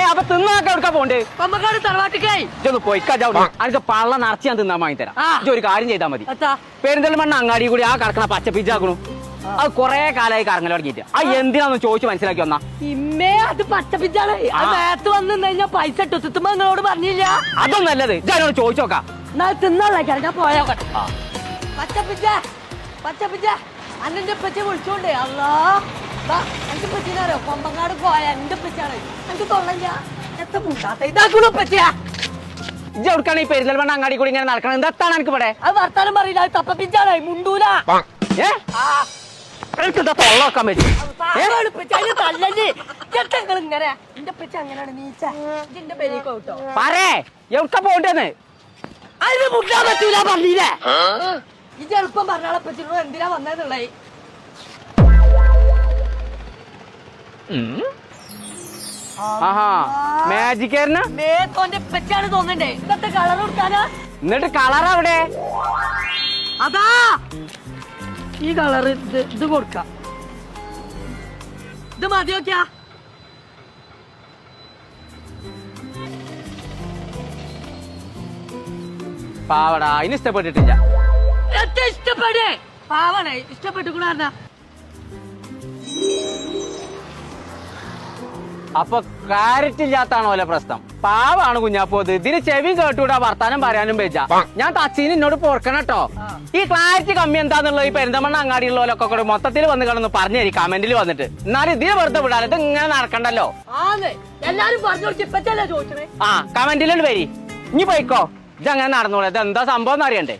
അപ്പൊ തിന്നാക്കെ എടുക്കാ പോണ്ട് തറവാട്ടിക്കായി പോയിക്കാ പള്ള നിറച്ച് ഞാൻ തിന്നാൻ വാങ്ങി തരാം ഒരു കാര്യം ചെയ്താൽ മതി പെരിന്തൽമണ്ണ അങ്ങാടി കൂടി ആ കടക്കണ പച്ചപ്പിച്ചാക്കണു അത് കൊറേ കാലമായി കറങ്ങൽ തുടങ്ങിയിട്ട് ആ എന്തിനാന്ന് ചോദിച്ചു മനസ്സിലാക്കി വന്നാ ഇമ്മേ അത് പച്ചപ്പിച്ചാണ് നേരത്ത് വന്നു കഴിഞ്ഞാൽ പൈസ ഇട്ടുത്തുമ്പോ നിങ്ങളോട് പറഞ്ഞില്ല അതും നല്ലത് ഞാനോട് ചോദിച്ചോക്കാം തിന്നാളാ പോയോ പച്ചപ്പിച്ച പച്ചപ്പിച്ച അന്നെ പച്ച വിളിച്ചോണ്ടേ അല്ലാ എന്റെ പച്ചിനാരോ കൊമ്പങ്ങാട് പോയ എന്റെ പച്ചാണ് എനിക്ക് തൊള്ളഞ്ഞ എത്ര മുണ്ടാത്ത ഇതാക്കുള്ളൂ പച്ചയാ ഇജ്ജ് എവിടുക്കാണ് ഈ പെരിന്തൽമണ്ണ അങ്ങാടി കൂടി ഇങ്ങനെ നടക്കണം എന്താണ് എനിക്ക് ഇവിടെ അത് വർത്താനം പറയില്ല അത് തപ്പപ്പിച്ചാണ് മുണ്ടൂല തൊള്ളക്കാൻ പറ്റും ഇങ്ങനെ എന്റെ പച്ച അങ്ങനെയാണ് നീച്ച ഇതിന്റെ പെരീക്കോ കേട്ടോ പറേ എവിടുക്ക പോണ്ടെന്ന് അതിന് മുട്ടാൻ പറ്റൂല പറഞ്ഞില്ലേ ഇത് എളുപ്പം പറഞ്ഞാളെ പറ്റില്ലോ എന്തിനാ വന്നതെന്നുള്ളേ മാജിക്കാരനാ മേത്തോന്റെ പെറ്റാണ് തോന്നണ്ടേ ഇന്നത്തെ കളർ കൊടുക്കാനാ എന്നിട്ട് കളർ അവിടെ അതാ ഈ കളർ ഇത് കൊടുക്കാം ഇത് മതി നോക്കിയാ പാവടാ അതിന് ഇഷ്ടപ്പെട്ടിട്ടില്ല എത്ര ഇഷ്ടപ്പെടേ പാവണേ ഇഷ്ടപ്പെട്ടുകൂടാ അപ്പൊ ക്ലാരിറ്റി ഇല്ലാത്താണോ അല്ലെ പ്രശ്നം പാവാണ് കുഞ്ഞാപ്പോത് ഇതിന് ചെവി കേട്ടൂടാ വർത്താനം പറയാനും വെച്ച ഞാൻ തച്ചീന് എന്നോട് പോർക്കണം കേട്ടോ ഈ ക്ലാരിറ്റി കമ്മി എന്താന്നുള്ളത് ഈ പെരിന്തൽമണ്ണ അങ്ങാടിയുള്ളവരൊക്കെ കൂടെ മൊത്തത്തിൽ വന്ന് കിടന്ന് പറഞ്ഞു തരും കമന്റിൽ വന്നിട്ട് എന്നാലും ഇതിനെ വെറുതെ വിടാൻ ഇത് ഇങ്ങനെ നടക്കണ്ടല്ലോ ആ കമന്റിലോട്ട് വരി ഇനി പോയിക്കോ ഇത് അങ്ങനെ നടന്നോളൂ ഇത് എന്താ സംഭവം എന്ന് അറിയണ്ടേ